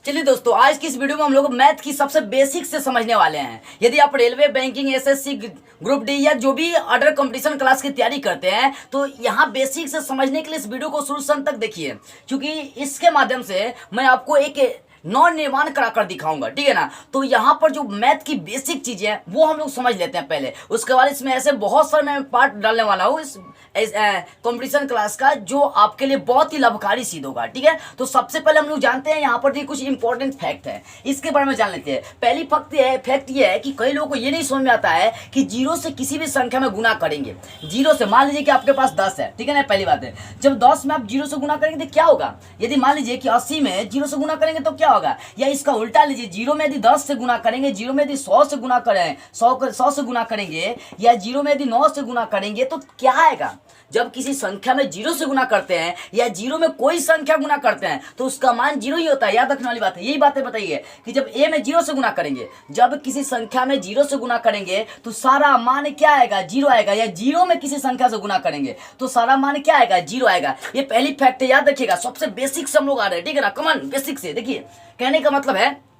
चलिए दोस्तों, आज की इस वीडियो में हम लोग मैथ की सबसे बेसिक से समझने वाले हैं। यदि आप railway, banking, SSC, group D या जो भी अदर कंपटीशन क्लास की तैयारी करते हैं तो यहाँ बेसिक से समझने के लिए इस वीडियो को शुरू से अंत तक देखिए, क्योंकि इसके माध्यम से मैं आपको एक नौ निर्माण कराकर दिखाऊंगा, ठीक है ना। तो यहाँ पर जो मैथ की बेसिक चीजें हैं वो हम लोग समझ लेते हैं पहले, उसके बाद इसमें ऐसे बहुत सारे मैं पार्ट डालने वाला हूँ इस कंपटीशन क्लास का, जो आपके लिए बहुत ही लाभकारी सिद्ध होगा, ठीक है। तो सबसे पहले हम लोग जानते हैं यहाँ पर कुछ इंपॉर्टेंट फैक्ट है, इसके बारे में जान लेते हैं। पहली फैक्ट ये है कि कई लोगों को ये नहीं समझ में आता है कि जीरो से किसी भी संख्या में गुना करेंगे। जीरो से मान लीजिए कि आपके पास 10 है, ठीक है ना। पहली बात है, जब 10 में आप जीरो से गुना करेंगे तो क्या होगा। यदि मान लीजिए कि 80 में जीरो से गुना करेंगे तो क्या होगा, या इसका उल्टा लीजिए, जीरो में यदि 10 से गुना करेंगे, जीरो में यदि 100 से गुना करें, 100 से गुना करेंगे, या जीरो में यदि 9 से गुना करेंगे तो क्या आएगा। जब किसी संख्या में जीरो से गुना करते हैं या जीरो में कोई संख्या गुना करते हैं तो उसका मान जीरो ही होता है। याद रखने वाली बात है, यही बातें बताइए कि जब ए में जीरो से गुना करेंगे, जब किसी संख्या में जीरो से गुना करेंगे तो सारा मान क्या आएगा, जीरो आएगा। या जीरो में किसी संख्या से गुना करेंगे तो सारा मान क्या आएगा, जीरो आएगा। ये पहली फैक्ट है, याद रखिएगा। सबसे बेसिक से हम लोग आ रहे हैं, ठीक है ना। कमन बेसिक से देखिए, कहने का मतलब है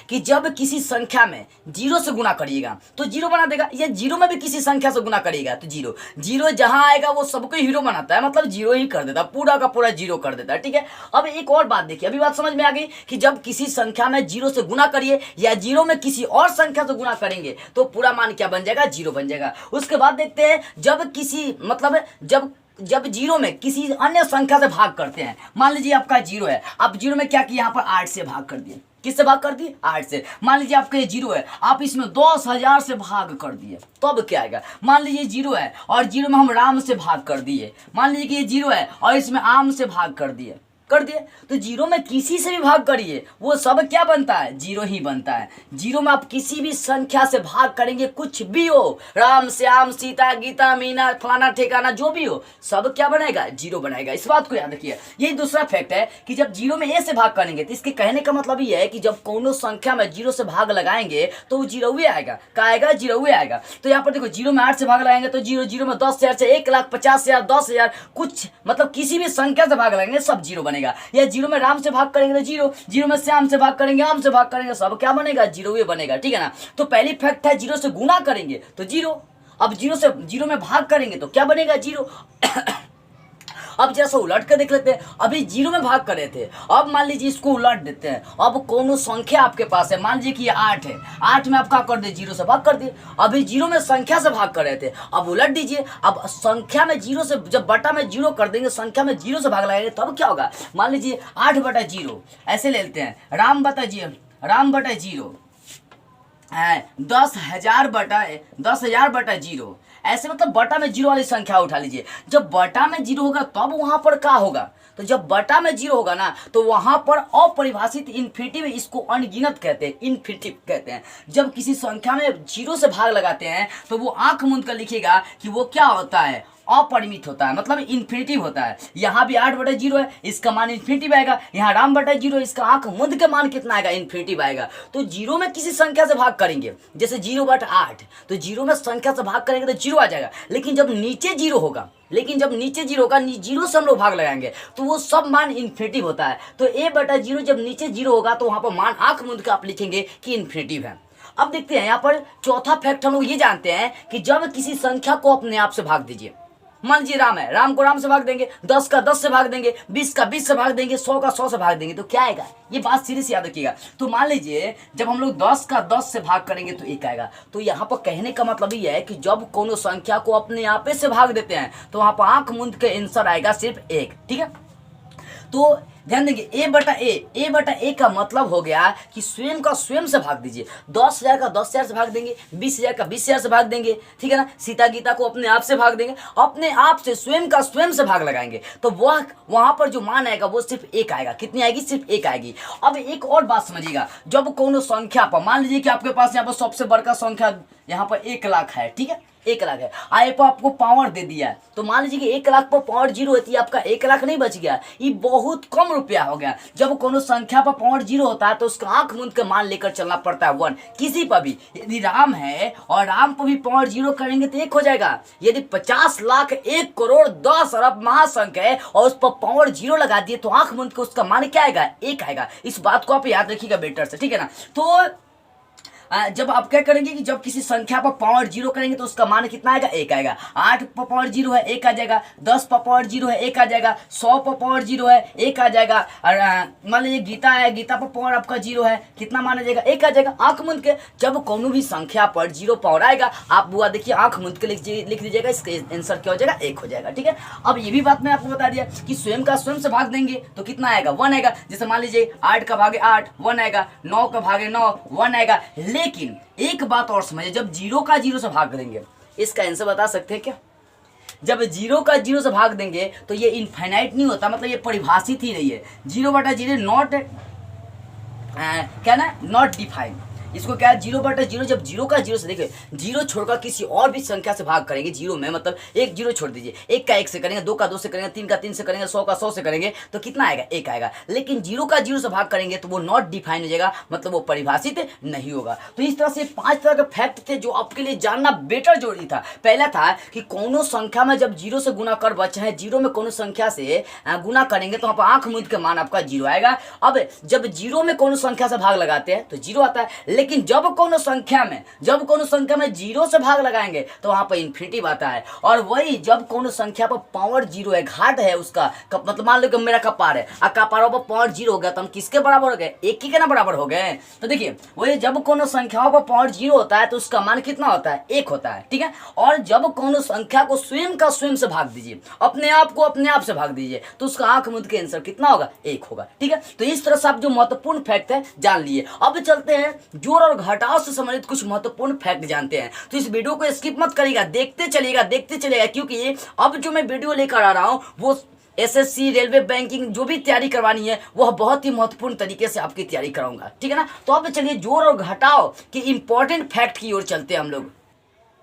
कि जब किसी संख्या में जीरो से गुना करिएगा तो जीरो बना देगा, या जीरो में भी किसी संख्या से गुना करिएगा तो जीरो। जीरो जहां आएगा वो सबको हीरो बनाता है, मतलब जीरो ही कर देता है, पूरा का पूरा जीरो कर देता है, ठीक है। अब एक और बात देखिए, अभी बात समझ में आ गई कि जब किसी संख्या में जीरो से गुना करिए या जीरो में किसी और संख्या से गुना करेंगे तो पूरा मान क्या बन जाएगा, जीरो बन जाएगा। उसके बाद देखते हैं, जब किसी मतलब जब जीरो में किसी अन्य संख्या से भाग करते हैं, मान लीजिए आपका जीरो है, आप जीरो में क्या किए, यहाँ पर 8 से भाग कर दिए। किससे भाग कर दिए, 8 से। मान लीजिए आपका ये जीरो है, आप इसमें 10,000 से भाग कर दिए, तो अब क्या आएगा। मान लीजिए जीरो है और जीरो में हम राम से भाग कर दिए। मान लीजिए कि ये जीरो है और इसमें आम से भाग कर दिए, तो जीरो में किसी से भी भाग करिए वो सब क्या बनता है, जीरो ही बनता है। जीरो में आप किसी भी संख्या से भाग करेंगे, कुछ भी हो, राम, श्याम, सीता, गीता, मीना, फलाना ठिकाना जो भी हो, सब क्या बनाएगा, जीरो बनाएगा। इस बात को याद रखिए। यही दूसरा फैक्ट है कि जब जीरो में ए से भाग करेंगे तो इसके कहने का मतलब ये है कि जब कोनो संख्या में जीरो से भाग लगाएंगे तो वो जीरो ही आएगा। क्या आएगा, जीरो ही आएगा। तो यहाँ पर देखो, जीरो में 8 से भाग लगाएंगे तो जीरो, जीरो में 10,000 से 1,50,000, 10,000, कुछ मतलब किसी भी संख्या से भाग लगाएंगे सब जीरो बनेगा। या जीरो में राम से भाग करेंगे तो जीरो, जीरो में श्याम से भाग करेंगे, आम से भाग करेंगे, सब क्या बनेगा, जीरो ही बनेगा, ठीक है ना। तो पहली फैक्ट है, जीरो से गुना करेंगे तो जीरो। अब जीरो में भाग करेंगे तो क्या बनेगा, जीरो। अब जैसा उलट कर देख लेते हैं, अभी जीरो में भाग कर रहे थे, अब मान लीजिए इसको उलट देते हैं। अब कोनो संख्या आपके पास है, मान लीजिए कि ये 8 है, 8 में आप क्या कर दिए, जीरो से भाग कर दिए। अभी जीरो में संख्या से भाग कर रहे थे, अब उलट दीजिए। अब संख्या में जीरो से जब बटा में जीरो कर देंगे, संख्या में जीरो से भाग लगाएंगे तब क्या होगा। मान लीजिए 8/0 ऐसे ले लेते हैं, राम बटा जीरो है 10,000/0, ऐसे मतलब बटा में जीरो वाली संख्या उठा लीजिए। जब बटा में जीरो होगा तब वहां पर क्या होगा, तो जब बटा में जीरो होगा ना तो वहां पर अपरिभाषित इन्फिनिटिव, इसको अनगिनत कहते हैं, इन्फिनिटिव कहते हैं। जब किसी संख्या में जीरो से भाग लगाते हैं तो वो आंख मूंद कर लिखेगा कि वो क्या होता है, अपरिमित होता है, मतलब इन्फिनिटिव होता है। यहाँ भी 8/0 है, इसका मान इन्फिनिटिव आएगा। यहाँ राम/0, इसका आंख मूंद के मान कितना आएगा, इन्फिनिटिव आएगा। तो जीरो में किसी संख्या से भाग करेंगे, जैसे 0/8, तो जीरो में संख्या से भाग करेंगे तो जीरो आ जाएगा। लेकिन जब नीचे जीरो होगा, जीरो से हम लोग भाग लगाएंगे तो वो सब मान इन्फिनिटिव होता है। तो a/0 जब नीचे जीरो होगा तो वहां पर मान आंख मूंद के आप लिखेंगे कि इन्फिनिटिव है। अब देखते हैं यहाँ पर चौथा फैक्ट, हम लोग ये जानते हैं कि जब किसी संख्या को अपने आप से भाग दीजिए, मान लीजिए राम है, राम को राम से भाग देंगे, 10 का 10 से भाग देंगे, 20 का 20 से भाग देंगे, 100 का 100 से भाग देंगे तो क्या आएगा। ये बात सीरियस याद रखिएगा। तो मान लीजिए जब हम लोग 10 का 10 से भाग करेंगे तो 1 आएगा। तो यहाँ पर कहने का मतलब ये है कि जब कोनो संख्या को अपने आप से भाग देते हैं तो वहां पर आंख मूंद के आंसर आएगा सिर्फ 1, ठीक है। तो ध्यान देंगे, a/a का मतलब हो गया कि स्वयं का स्वयं से भाग दीजिए। 10,000 का 10,000 से भाग देंगे, 20,000 का 20,000 से भाग देंगे, ठीक है ना। सीता गीता को अपने आप से भाग देंगे, अपने आप से स्वयं का स्वयं से भाग लगाएंगे तो वह वहां पर जो मान आएगा वो सिर्फ 1 आएगा। कितनी आएगी, सिर्फ 1 आएगी। अब एक और बात समझिएगा, जब कोनो संख्या पर मान लीजिए कि आपके पास यहाँ पर सबसे बड़का संख्या यहाँ पर 1 लाख है, ठीक है। 1 लाख है। आए पर आपको पावर दे दिया है, तो मान लीजिए कि 1 लाख पर पावर 0 होती है, आपका 1 लाख नहीं बच गया, ये बहुत कम रुपया हो गया। जब कोनो संख्या पर पावर 0 होता है तो उसका आंख मूंद के मान लेकर चलना पड़ता है 1। किसी पर भी यदि राम है और राम पर भी पावर 0 करेंगे तो 1 हो जाएगा। यदि 50 लाख 1 करोड़ 10 अरब महासंख्या है और उस पर पावर 0 लगा दिए तो आंख मूंद के उसका मान क्या आएगा? 1 आएगा। इस बात को आप याद रखिएगा बेटर से, ठीक है ना। तो जब आप क्या करेंगे कि जब किसी संख्या पर पावर 0 करेंगे तो उसका मान कितना आएगा? 1 आएगा। 8 पर पावर 0 है 1 आ जाएगा, 10 पर पावर 0 है 1 आ जाएगा, 100 पर पावर 0 है 1 आ जाएगा। और मान लीजिए गीता है, गीता पर पावर आपका 0 है, कितना मान आ जाएगा? 1 आ जाएगा। आंख मूंद के जब कोनो भी संख्या पर 0 पावर आएगा, आप बुआ देखिए आंख मूंद के लिख दीजिएगा, इसका आंसर क्या हो जाएगा? 1 हो जाएगा, ठीक है। अब ये भी बात मैं आपको बता दिया कि स्वयं का स्वयं से भाग देंगे तो कितना आएगा? 1 आएगा। जैसे मान लीजिए 8 का भागे 8 1 आएगा, 9 का भागे 9 1 आएगा। लेकिन एक बात और समझिए, जब 0 का 0 से भाग देंगे, इसका आंसर बता सकते हैं क्या? जब 0 का 0 से भाग देंगे तो ये इनफाइनाइट नहीं होता, मतलब ये परिभाषित ही नहीं है। 0/0 नॉट क्या ना, नॉट डिफाइंड। इसको क्या है? 0/0 जब 0 का 0 से देखिए 0 छोड़कर किसी और भी संख्या से भाग करेंगे 0 में, मतलब एक 0 छोड़ दीजिए, 1 का 1 से करेंगे, 2 का 2 से करेंगे, 3 का 3 से करेंगे, 100 का 100 से करेंगे तो कितना आएगा? 1 आएगा। लेकिन 0 का 0 से भाग करेंगे तो वो नॉट डिफाइन हो जाएगा, मतलब वो परिभाषित नहीं होगा। तो इस तरह से 5 तरह के फैक्ट थे जो आपके लिए जानना बेटर जरूरी था। पहला था कि कोनो संख्या में जब 0 से गुना कर चाहे 0 में कोनो संख्या से गुना करेंगे तो वहाँ पर आंख मूंद के मान आपका 0 आएगा। अब जब 0 में कोनो संख्या से भाग लगाते हैं तो 0 आता है, लेकिन जब कोनो संख्या में 0 से भाग लगाएंगे तो वहां पर इन्फिनिटिव आता है। और वही जब कोनो संख्या पर पावर 0 है, घाट है उसका, मतलब मान लो कि मेरा कपार है और कपारों पर पावर 0 हो गया तो हम किसके बराबर हो गए? 1 ही के ना बराबर हो गए। तो देखिए वही जब कोनो संख्याओं पर पावर 0 होता है तो उसका मान कितना होता है? 1 होता है, ठीक है। और जब कोनो संख्या को स्वयं का स्वयं से भाग दीजिए, अपने आप को अपने आप से भाग दीजिए तो उसका आंख मूंद के आंसर कितना होगा? 1 होगा, ठीक है। तो इस तरह से आप जो महत्वपूर्ण फैक्ट है जान लिए। अब चलते हैं जोड़ और घटाव से संबंधित कुछ महत्वपूर्ण फैक्ट जानते हैं। तो इस वीडियो को स्किप मत करिएगा, देखते चलिएगा, क्योंकि अब जो मैं वीडियो लेकर आ रहा हूं वो एसएससी, रेलवे, बैंकिंग जो भी तैयारी करवानी है वह बहुत ही महत्वपूर्ण तरीके से आपकी तैयारी कराऊंगा, ठीक है ना। तो अब चलिए जोड़ और घटाव के इंपॉर्टेंट फैक्ट की ओर चलते हैं हम लोग।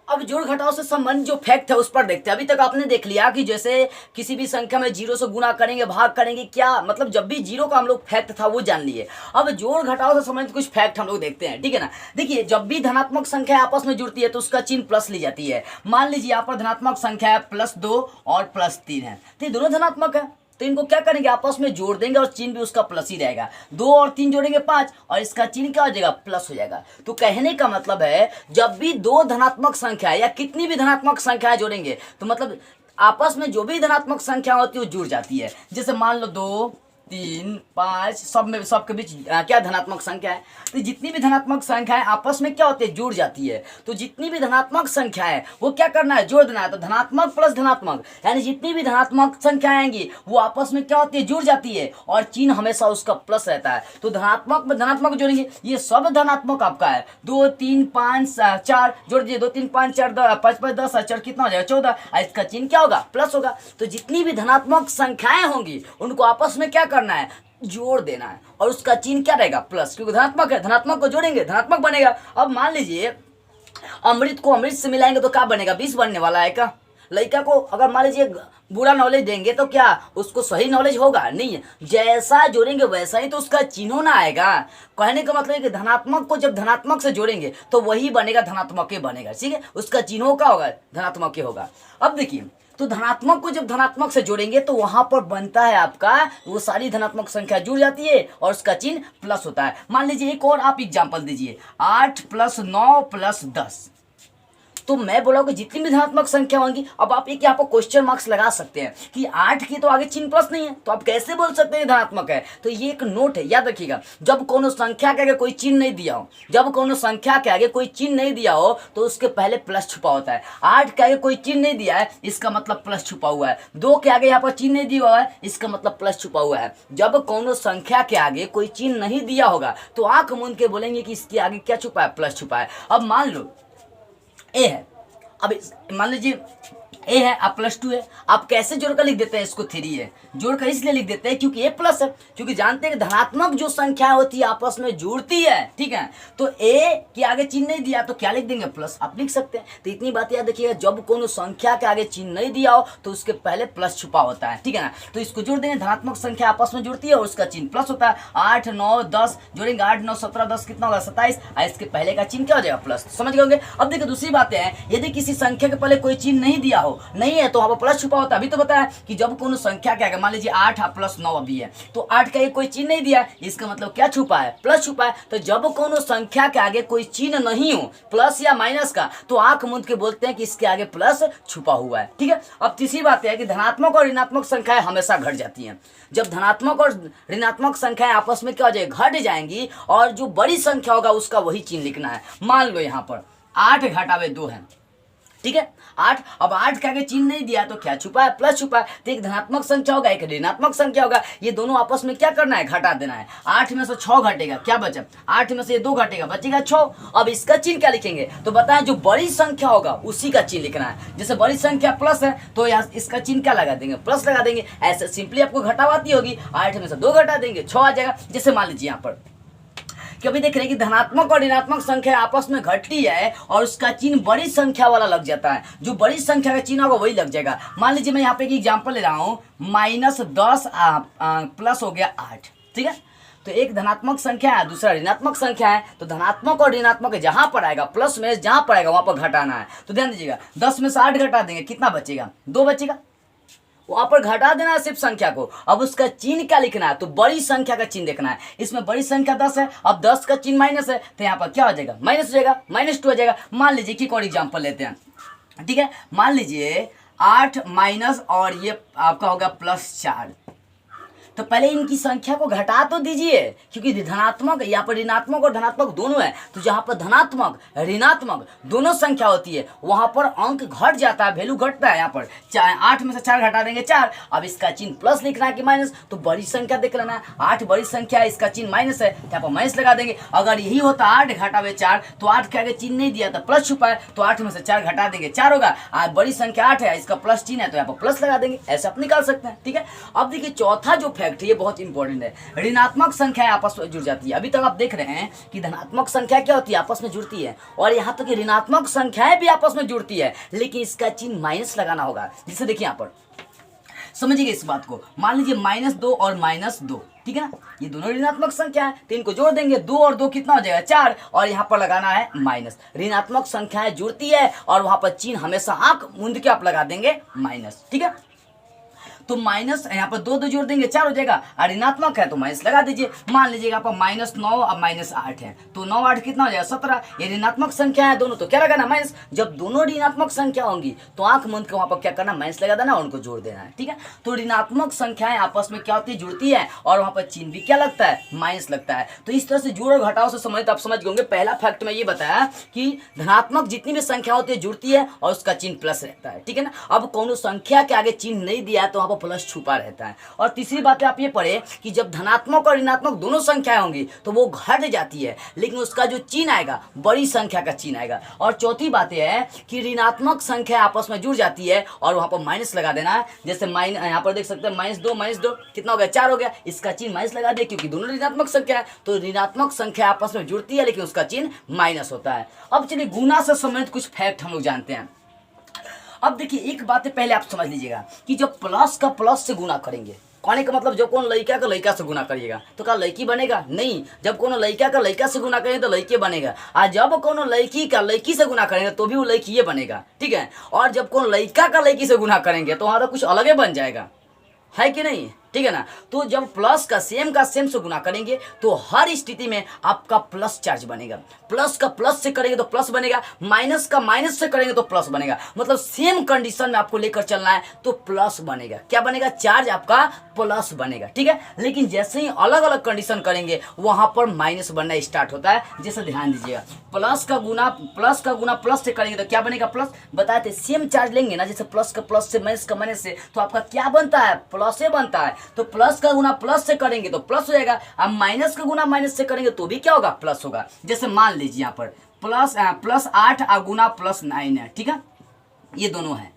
अब जोड़ घटाव से संबंधित जो फैक्ट है उस पर देखते हैं। अभी तक आपने देख लिया कि जैसे किसी भी संख्या में 0 से गुना करेंगे, भाग करेंगे, क्या मतलब जब भी 0 का हम लोग फैक्ट था वो जान लिए। अब जोड़ घटाव से संबंधित कुछ फैक्ट हम लोग देखते हैं, ठीक है ना। देखिए जब भी धनात्मक संख्या आपस में जुड़ती है तो उसका चिन्ह प्लस ली जाती है। मान लीजिए यहाँ पर धनात्मक संख्या है +2 और +3 है, तो ये दोनों धनात्मक है तो इनको क्या करेंगे? आपस में जोड़ देंगे और चिन्ह भी उसका प्लस ही रहेगा। 2 और 3 जोड़ेंगे 5 और इसका चिन्ह क्या हो जाएगा? प्लस हो जाएगा। तो कहने का मतलब है जब भी 2 धनात्मक संख्या या कितनी भी धनात्मक संख्याएं जोड़ेंगे तो मतलब आपस में जो भी धनात्मक संख्या होती है वो जुड़ जाती है। जैसे मान लो 2 3 5 सबके बीच क्या धनात्मक संख्या है, तो जितनी भी धनात्मक संख्याएं आपस में क्या होती है? जुड़ जाती है। तो जितनी भी धनात्मक संख्या है वो क्या करना है? जोड़ देना है। तो धनात्मक प्लस धनात्मक यानी जितनी भी धनात्मक संख्याएं आएंगी वो आपस में क्या होती है? जुड़ जाती है और चिन्ह हमेशा उसका प्लस रहता है। तो धनात्मक में धनात्मक जोड़ेंगे, ये सब धनात्मक आपका है। 2 3 5 4 जोड़ दीजिए, 2 3 5 4 5 5 10 4 कितना हो जाएगा? 14 और इसका चिन्ह क्या होगा? प्लस होगा। तो जितनी भी धनात्मक संख्याएं होंगी उनको आपस में क्या करना है? जोड़ देना है और उसका चिन्ह क्या रहेगा? प्लस, क्योंकि धनात्मक है, धनात्मक को जोड़ेंगे धनात्मक बनेगा। अब मान लीजिए अमृत को अमृत से मिलाएंगे तो क्या बनेगा? 20 बनने वाला है क्या? लड़का को अगर मान लीजिए बुरा नॉलेज देंगे तो क्या उसको सही नॉलेज होगा? नहीं है। जैसा जोड़ेंगे वैसा ही तो उसका चिन्ह ना आएगा। कहने का मतलब है कि धनात्मक को जब धनात्मक से जोड़ेंगे तो वही बनेगा, धनात्मक ही बनेगा, ठीक है। उसका चिन्ह का होगा धनात्मक ही होगा। अब देखिए तो धनात्मक को जब धनात्मक से जोड़ेंगे तो वहां पर बनता है आपका वो सारी धनात्मक संख्या जुड़ जाती है और उसका चिन्ह प्लस होता है। मान लीजिए एक और आप एग्जांपल दीजिए, 8 + 9 + 10। तो मैं बोला कि जितनी भी धनात्मक संख्या होंगी, अब आप एक यहाँ पर क्वेश्चन मार्क्स लगा सकते हैं कि 8 की तो आगे चिन्ह प्लस नहीं है तो आप कैसे बोल सकते हैं धनात्मक है। तो ये एक नोट है, याद रखिएगा। जब कोनो संख्या के आगे कोई चिन्ह नहीं दिया हो, जब कोनो संख्या के आगे कोई चिन्ह नहीं दिया हो तो उसके पहले प्लस छुपा होता है। 8 के आगे कोई चिन्ह नहीं दिया है इसका मतलब प्लस छुपा हुआ है। 2 के आगे यहाँ पर चिन्ह नहीं दिया हुआ है इसका मतलब प्लस छुपा हुआ है। जब कोनो संख्या के आगे कोई चिन्ह नहीं दिया होगा तो आंख मूंद के बोलेंगे कि इसके आगे क्या छुपा है? प्लस छुपा है। अब मान लो ए है, अब मान लीजिए ए है, आप +2 है। आप कैसे जोड़कर लिख देते हैं इसको 3 है, जोड़कर इसलिए लिख देते हैं क्योंकि ए प्लस है, क्योंकि जानते हैं कि धनात्मक जो संख्या होती है आपस में जुड़ती है, ठीक है। तो ए के आगे चिन्ह नहीं दिया तो क्या लिख देंगे, प्लस, आप लिख सकते हैं। तो इतनी बात याद रखिएगा, जब कोनो संख्या के आगे चिन्ह नहीं दिया हो तो उसके पहले प्लस छुपा होता है, ठीक है ना। तो इसको जोड़ देंगे, धनात्मक संख्या आपस में जुड़ती है और उसका चिन्ह प्लस होता है। 8 9 10 जोड़ेंगे, 8 9 17 10 कितना होगा, 27, और इसके पहले का चिन्ह क्या हो जाएगा, प्लस। समझ गए होंगे। अब देखिए दूसरी बात है, यदि किसी संख्या के पहले कोई चिन्ह नहीं दिया हो, नहीं है, तो वहां पर प्लस छुपा होता है। अभी तो बताया कि जब कोनो संख्या क्या है, मान लीजिए 8 प्लस 9 अभी है, तो 8 का कोई चिन्ह नहीं दिया, इसका मतलब क्या छुपा है, प्लस छुपा है। तो जब कोनो संख्या के आगे कोई चिन्ह नहीं हो, प्लस या माइनस का, तो आंख मूंद के बोलते हैं कि इसके आगे प्लस छुपा हुआ है, ठीक है। अब तीसरी बात है कि धनात्मक और ऋणात्मक संख्याएं हमेशा घट जाती हैं। जब धनात्मक और ऋणात्मक संख्याएं आपस में क्या हो जाएगी, घट जाएंगी, और जो बड़ी संख्या होगा उसका वही चिन्ह लिखना है। मान लो यहाँ पर 8 घटावे 2 है, ठीक है, 8। अब 8 का आगे चिन्ह नहीं दिया तो क्या छुपा है, प्लस छुपा है। तो एक धनात्मक संख्या होगा, एक ऋणात्मक संख्या होगा, ये दोनों आपस में क्या करना है, घटा देना है। 8 में से 6 घटेगा, क्या बचा, 8 में से 2 घटेगा, बचेगा 6। अब इसका चिन्ह क्या लिखेंगे, तो बताएं जो बड़ी संख्या होगा उसी का चिन्ह लिखना है। जैसे बड़ी संख्या प्लस है तो यहाँ इसका चिन्ह क्या लगा देंगे, प्लस लगा देंगे। ऐसे सिंपली आपको घटावाती होगी, 8 में से 2 घटा देंगे, 6 आ जाएगा। जैसे मान लीजिए यहाँ पर कि अभी देख रहे हैं कि धनात्मक और ऋणात्मक संख्या आपस में घटती है और उसका चिन्ह बड़ी संख्या वाला लग जाता है, जो बड़ी संख्या का चिन्ह होगा वही लग जाएगा। मान लीजिए मैं यहाँ पे एक एग्जांपल ले रहा हूँ, -10 प्लस हो गया 8, ठीक है। तो एक धनात्मक संख्या है, दूसरा ऋणात्मक संख्या है, तो धनात्मक और ऋणात्मक जहां पर आएगा, प्लस में जहां पर आएगा वहां पर घटाना है। तो ध्यान दीजिएगा, 10 में से 8 घटा देंगे, कितना बचेगा, 2 बचेगा। वहां पर घटा देना है सिर्फ संख्या को। अब उसका चिन्ह क्या लिखना है, तो बड़ी संख्या का चिन्ह देखना है। इसमें बड़ी संख्या 10 है, अब 10 का चिन्ह माइनस है, तो यहाँ पर क्या हो जाएगा, माइनस हो जाएगा, -2 हो जाएगा। मान लीजिए कि और एग्जाम्पल लेते हैं, ठीक है। मान लीजिए 8 माइनस और ये आपका होगा +4, तो पहले इनकी संख्या को घटा तो दीजिए, क्योंकि धनात्मक यहाँ पर ऋणात्मक और धनात्मक दोनों है। तो जहां पर धनात्मक ऋणात्मक दोनों संख्या होती है वहां पर अंक घट जाता है, वैल्यू घटता है। यहाँ पर 8 में से 4 घटा देंगे 4। अब इसका चिन्ह प्लस लिखना है कि माइनस, तो बड़ी संख्या देख लेना है, 8 बड़ी संख्या है, इसका चिन्ह माइनस है, यहाँ पर माइनस लगा देंगे। अगर यही होता 8 घटावे 4, तो 8 के आगे चिन्ह नहीं दिया था, प्लस छुपा है, तो 8 में से 4 घटा देंगे 4 होगा। आज बड़ी संख्या 8 है, इसका प्लस चिन्ह है, तो यहाँ पर प्लस लगा देंगे। ऐसे आप निकाल सकते हैं, ठीक है। अब देखिए चौथा जो फैक्ट है ये बहुत इंपॉर्टेंट है, ऋणात्मक संख्या आपस में जुड़ जाती है। अभी तक आप देख रहे हैं कि धनात्मक संख्या क्या होती है, आपस में जुड़ती है, और यहाँ तक कि ऋणात्मक संख्याएं भी आपस में जुड़ती है, लेकिन इसका चिन्ह माइनस लगाना होगा। जिसे देखिए यहाँ पर समझिए इस बात को, मान लीजिए -2 और -2, ठीक है ना, ये दोनों ऋणात्मक संख्या है, तो इनको जोड़ देंगे, 2 और 2 कितना हो जाएगा, 4, और यहाँ पर लगाना है माइनस। ऋणात्मक संख्याएं जुड़ती है और वहां पर चिन्ह हमेशा आंख मूंद के आप लगा देंगे माइनस, ठीक है। तो माइनस यहाँ पर 2 जोड़ देंगे 4 हो जाएगा, और ऋणात्मक है तो माइनस लगा दीजिए। मान लीजिएगा आप -9 और -8 है, तो 9 8 कितना हो जाएगा, 17। ये ऋणात्मक संख्या है दोनों, तो क्या लगाना, माइनस। जब दोनों ऋणात्मक संख्या होंगी तो आंख मूंद के वहां पर क्या करना, माइनस लगा देना और उनको जोड़ देना है, ठीक है। तो ऋणात्मक संख्याएं आपस में क्या होती है, जुड़ती है, और वहां पर चिन्ह भी क्या लगता है, माइनस लगता है। तो इस तरह से जोड़ और घटाव से संबंधित आप समझ गए। पहला फैक्ट में ये बताया कि धनात्मक जितनी भी संख्या होती है जुड़ती है और उसका चिन्ह प्लस रहता है, ठीक है ना। अब कौन संख्या के आगे चिन्ह नहीं दिया है तो वहां पर प्लस छुपा रहता है। और तीसरी बात आप ये पढ़े कि जब धनात्मक और ऋणात्मक दोनों संख्याएं होंगी तो वो घट जाती है, लेकिन उसका जो चिन्ह आएगा बड़ी संख्या का चिन्ह आएगा। और चौथी बात यह है कि ऋणात्मक संख्या आपस में जुड़ जाती है और वहां पर माइनस लगा देना है। जैसे यहाँ पर देख सकते हैं -2 कितना हो गया, 4 हो गया, इसका चिन्ह माइनस लगा दे क्योंकि दोनों ऋणात्मक संख्या है। तो ऋणात्मक संख्या आपस में जुड़ती है लेकिन उसका चिन्ह माइनस होता है। अब चलिए गुना से संबंधित कुछ फैक्ट हम लोग जानते हैं। अब देखिए एक बात है, पहले आप समझ लीजिएगा कि जब प्लस का प्लस से गुना करेंगे, कहने का मतलब जब कौन लड़का का लड़का से गुना करिएगा तो क्या लड़की बनेगा, नहीं। जब कोनो लड़का का लड़का से गुना करेंगे तो लड़के बनेगा, और जब कोनो लड़की का लड़की से गुना करेंगे तो भी वो लड़की बनेगा, ठीक है। और जब कोनो लड़का का लड़की से गुना करेंगे तो वहाँ तो कुछ अलग ही बन जाएगा, है कि नहीं, ठीक है ना। तो जब प्लस का सेम से गुना करेंगे तो हर स्थिति में आपका प्लस चार्ज बनेगा। प्लस का प्लस से करेंगे तो प्लस बनेगा, माइनस का माइनस से करेंगे तो प्लस बनेगा। मतलब सेम कंडीशन में आपको लेकर चलना है तो प्लस बनेगा। क्या बनेगा, चार्ज आपका प्लस बनेगा, ठीक है। लेकिन जैसे ही अलग अलग कंडीशन करेंगे वहां पर माइनस बनना स्टार्ट होता है। जैसे ध्यान दीजिएगा, प्लस का गुना प्लस से करेंगे तो क्या बनेगा, प्लस। बताए थे सेम चार्ज लेंगे ना, जैसे प्लस का प्लस से, माइनस का माइनस से, तो आपका क्या बनता है, प्लस बनता है। तो प्लस का गुना प्लस से करेंगे तो प्लस हो जाएगा, अब माइनस का गुना माइनस से करेंगे तो भी क्या होगा, प्लस होगा। जैसे मान लीजिए यहाँ पर +8 गुना +9 है, ठीक है, ये दोनों है।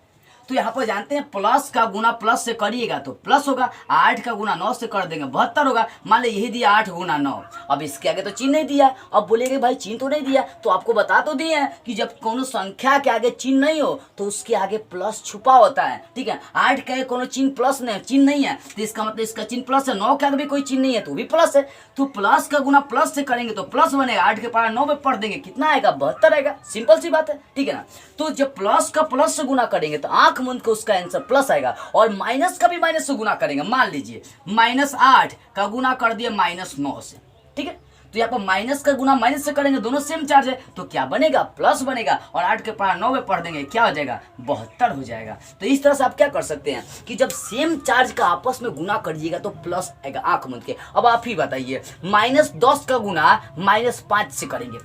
तो यहाँ पर जानते हैं प्लस का गुना प्लस से करिएगा तो प्लस होगा, 8 का गुना 9 से कर देंगे 72 होगा। मान लो यही दिया 8 गुना 9, अब इसके आगे तो चिन्ह नहीं दिया। अब बोलेंगे भाई चिन्ह तो नहीं दिया, तो आपको बता तो दिए हैं कि जब कोनो संख्या के आगे चिन्ह नहीं हो तो उसके आगे प्लस छुपा होता है। ठीक है, 8 के आगे कोनो चिन्ह प्लस नहीं, चिन्ह नहीं है तो इसका मतलब इसका चिन्ह प्लस है। 9 के आगे भी कोई चिन्ह नहीं है तो भी प्लस है। तो प्लस का गुना प्लस से करेंगे तो प्लस बनेगा, 8 के पारा 9 में पढ़ देंगे कितना आएगा 72 आएगा। सिंपल सी बात है, ठीक है ना। तो जब प्लस का प्लस से गुना करेंगे तो आंख मूंद के उसका आंसर प्लस आएगा, और माइनस का भी माइनस से गुना करेंगे। मान लीजिए -8 का गुना कर दिया -9 से, ठीक है। तो यहाँ पर माइनस का गुना माइनस से करेंगे, दोनों सेम चार्ज है तो क्या बनेगा प्लस बनेगा, और 8 के पारा 9 में पढ़ देंगे क्या हो जाएगा 72 हो जाएगा। तो इस तरह से आप क्या कर सकते हैं कि जब सेम चार्ज का आपस में गुना करिएगा तो प्लस आएगा आंख मूंद के। अब आप ही बताइए -10 का गुना -5 से करेंगे,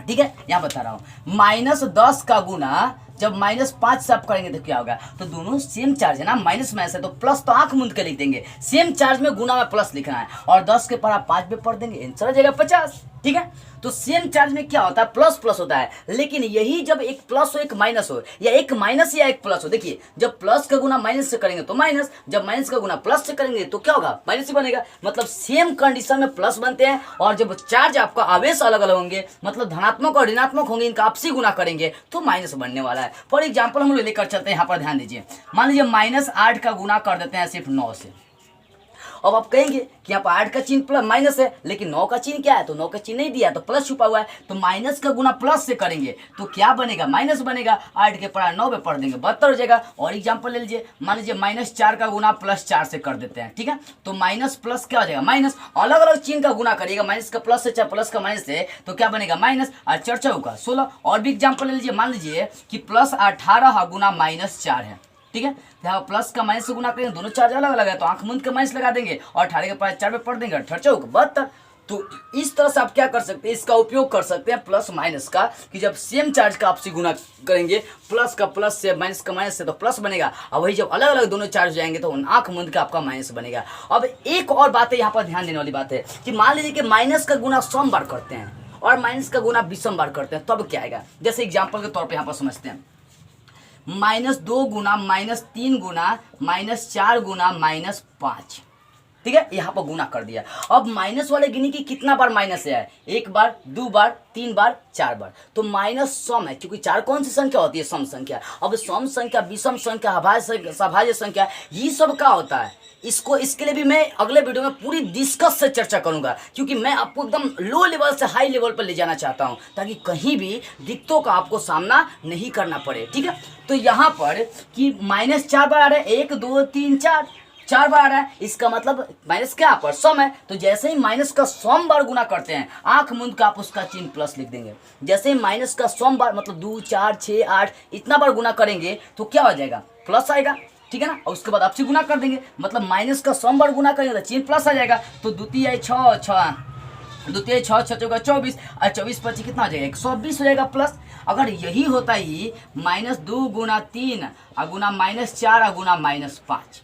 ठीक है, यहाँ बता रहा हूँ। -10 का गुना जब -5 से आप करेंगे तो क्या होगा, तो दोनों सेम चार्ज है ना, माइनस माइनस है तो प्लस तो आंख मूंद के लिख देंगे। सेम चार्ज में गुना में प्लस लिखना है, और 10 के पारा 5 में पढ़ देंगे, आंसर हो जाएगा 50। ठीक है, तो सेम चार्ज में क्या होता है प्लस प्लस होता है, लेकिन यही जब एक प्लस हो एक माइनस हो, या एक माइनस या एक प्लस हो, देखिए जब प्लस का गुना माइनस से करेंगे तो माइनस, जब माइनस का गुना प्लस से करेंगे तो क्या होगा माइनस ही बनेगा। मतलब सेम कंडीशन में प्लस बनते हैं, और जब चार्ज आपका आवेश अलग अलग होंगे, मतलब धनात्मक और ऋणात्मक होंगे, इनका आपसी गुना करेंगे तो माइनस बनने वाला है। फॉर एग्जाम्पल हम लोग लेकर चलते हैं, यहाँ पर ध्यान दीजिए। मान लीजिए -8 का गुना कर देते हैं सिर्फ 9 से। अब आप कहेंगे कि यहाँ पर 8 का चिन्ह प्लस माइनस है, लेकिन 9 का चिन्ह क्या है, तो 9 का चिन्ह नहीं दिया तो प्लस छुपा हुआ है, तो माइनस का गुना प्लस से करेंगे तो क्या बनेगा माइनस बनेगा। 8 के पारा 9 में पढ़ देंगे 72 हो जाएगा। और एग्जाम्पल ले लीजिए, मान लीजिए -4 का गुना +4 से कर देते हैं, ठीक है। तो माइनस प्लस क्या हो जाएगा माइनस, अलग अलग चिन्ह का गुना करिएगा, माइनस का प्लस से चाहे प्लस का माइनस से, तो क्या बनेगा माइनस, और 4 का 16। और भी एग्जाम्पल ले लीजिए, मान लीजिए कि +18 गुना -4 है, ठीक है। यहाँ प्लस का माइनस से गुना करेंगे, दोनों चार्ज अलग अलग है तो आंख मूंद के माइनस लगा देंगे, और 18 के पास 4 में पढ़ देंगे, 18 72। तो इस तरह से आप क्या कर सकते हैं, इसका उपयोग कर सकते हैं प्लस माइनस का, कि जब सेम चार्ज का आपसी गुना करेंगे, प्लस का प्लस से माइनस का माइनस से तो प्लस बनेगा, और वही जब अलग अलग दोनों चार्ज जाएंगे तो आंख मूंद का आपका माइनस बनेगा। अब एक और बात है यहाँ पर ध्यान देने वाली बात है कि मान लीजिए कि माइनस का गुना सम बार करते हैं और माइनस का गुना विषम बार करते हैं, तब क्या आएगा। जैसे एग्जाम्पल के तौर पर यहाँ पर समझते हैं, -2 गुना -3 गुना -4 गुना -5, ठीक है, यहाँ पर गुना कर दिया। अब माइनस वाले गिनी की कितना बार माइनस है, 1 बार 2 बार 3 बार 4 बार, तो माइनस सम है, क्योंकि 4 कौन सी संख्या होती है सम संख्या। अब सम संख्या विषम संख्या सभाज्य संख्या ये सब क्या होता है, इसके लिए भी मैं अगले वीडियो में पूरी डिस्कस से चर्चा करूंगा, क्योंकि मैं आपको एकदम लो लेवल से हाई लेवल पर ले जाना चाहता हूं, ताकि कहीं भी दिक्कतों का आपको सामना नहीं करना पड़े। ठीक है, तो यहाँ पर कि -4 बार आ रहा है, 1 2 3 4 बार आ रहा है, इसका मतलब माइनस क्या पर सम है। तो जैसे ही माइनस का सम बार गुना करते हैं, आंख मूंद का आप उसका चिन्ह प्लस लिख देंगे। जैसे ही माइनस का सम बार मतलब 2 4 6 8 इतना बार गुना करेंगे तो क्या हो जाएगा प्लस आएगा, ठीक है ना। और उसके बाद आपसे गुना कर देंगे, मतलब माइनस का सम बार गुना करेंगे तो चिन्ह प्लस आ जाएगा। तो द्वितीय 6 6 द्वितीय 6 6 चौका 24 और 24 25 कितना हो जाएगा 120 हो जाएगा प्लस। अगर यही होता ही -2 गुना 3 और गुना -4 और गुना -5,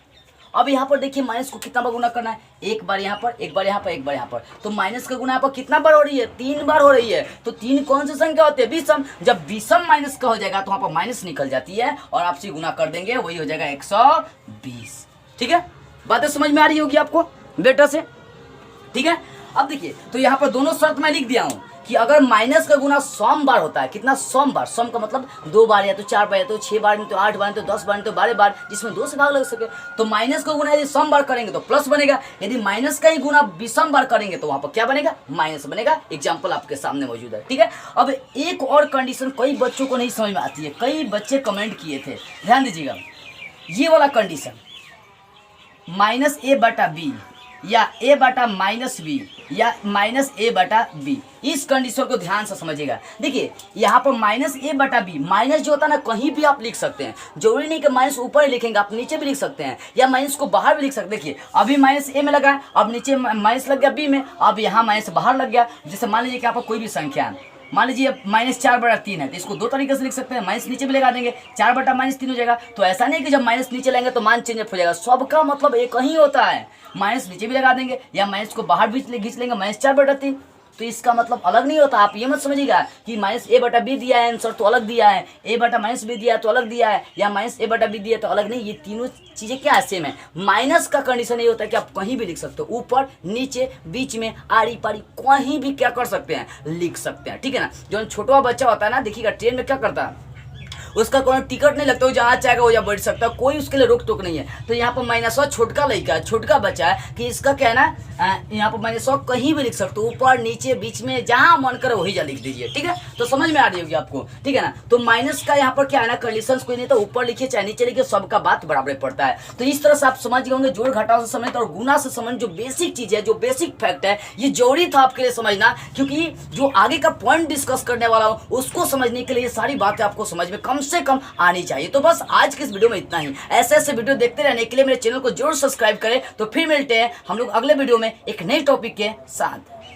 अब यहाँ पर देखिए माइनस को कितना बार गुना करना है, एक बार यहाँ पर एक बार यहाँ पर एक बार यहाँ पर, तो माइनस का गुना यहाँ पर कितना बार हो रही है 3 बार हो रही है। तो 3 कौन सी संख्या होती है विषम, जब विषम माइनस का हो जाएगा तो वहाँ पर माइनस निकल जाती है और आपसे गुना कर देंगे, वही हो जाएगा 120। ठीक है, बातें समझ में आ रही होगी आपको बेटा से, ठीक है। अब देखिए तो यहाँ पर दोनों शर्त मैं लिख दिया हूँ कि अगर माइनस का गुना सम बार होता है, कितना सम बार, सम का मतलब 2 बार या तो 4 बार या तो 6 बार नहीं तो 8 बार नहीं तो 10 बार नहीं तो 12 बार, जिसमें 2 से भाग लग सके। तो माइनस का गुना यदि सम बार करेंगे तो प्लस बनेगा, यदि माइनस का ही गुना विषम बार करेंगे तो वहां पर क्या बनेगा माइनस बनेगा। एग्जाम्पल आपके सामने मौजूद है, ठीक है। अब एक और कंडीशन कई बच्चों को नहीं समझ में आती है, कई बच्चे कमेंट किए थे, ध्यान दीजिएगा। ये वाला कंडीशन -a/b या a/-b या -a/b, इस कंडीशन को ध्यान से समझिएगा। देखिए यहाँ पर -a/b, माइनस जो होता है ना कहीं भी आप लिख सकते हैं, जरूरी नहीं कि माइनस ऊपर ही लिखेंगे, आप नीचे भी लिख सकते हैं या माइनस को बाहर भी लिख सकते हैं। देखिए अभी माइनस ए में लगा, अब नीचे माइनस लग गया बी में, अब यहाँ माइनस बाहर लग गया। जैसे मान लीजिए कि यहाँ पर कोई भी संख्या है, मान लीजिए -4/3 है, तो इसको 2 तरीके से लिख सकते हैं, माइनस नीचे भी लगा देंगे, 4/-3 हो जाएगा। तो ऐसा नहीं कि जब माइनस नीचे लेंगे तो मान चेंज हो जाएगा, सबका मतलब एक ही होता है, माइनस नीचे भी लगा देंगे या माइनस को बाहर भी खींच लेंगे, -4/3। तो इसका मतलब अलग नहीं होता। आप ये मत समझिएगा कि माइनस ए बटा बी दिया है आंसर तो अलग दिया है, ए बटा माइनस बी दिया है तो अलग दिया है, या माइनस ए बटा बी दिया तो अलग नहीं। ये तीनों चीजें क्या है, सेम है। माइनस का कंडीशन ये होता है कि आप कहीं भी लिख सकते हो, ऊपर नीचे बीच में आड़ी पाड़ी कहीं भी क्या कर सकते हैं, लिख सकते हैं, ठीक है ना। जो छोटा बच्चा होता है ना, देखिएगा ट्रेन में क्या करता है, उसका कोई टिकट नहीं लगता, वो जहाँ चाहेगा वो जहाँ बैठ सकता है, कोई उसके लिए रोक टोक नहीं है। तो यहाँ पर माइनस छोटका लड़का छोटका बच्चा है कि इसका क्या है ना, यहाँ पर माइनस कहीं भी लिख सकते हो, ऊपर नीचे बीच में जहाँ मन करे वही जा लिख दीजिए, ठीक है। तो समझ में आ रही होगी आपको, ठीक है ना। तो माइनस का यहाँ पर क्या है ना, कंडीशन कोई नहीं, तो ऊपर लिखिए चाहे नीचे लिखिए, सबका बात बराबर पड़ता है। तो इस तरह से आप समझ गए होंगे जोड़ घटाव से समझ और गुना से समझ, जो बेसिक चीज है, जो बेसिक फैक्ट है, ये जरूरी था आपके लिए समझना, क्योंकि जो आगे का पॉइंट डिस्कस करने वाला हूँ उसको समझने के लिए सारी बातें आपको समझ में कम से कम आनी चाहिए। तो बस आज के इस वीडियो में इतना ही। ऐसे ऐसे वीडियो देखते रहने के लिए मेरे चैनल को जरूर सब्सक्राइब करें। तो फिर मिलते हैं हम लोग अगले वीडियो में एक नए टॉपिक के साथ।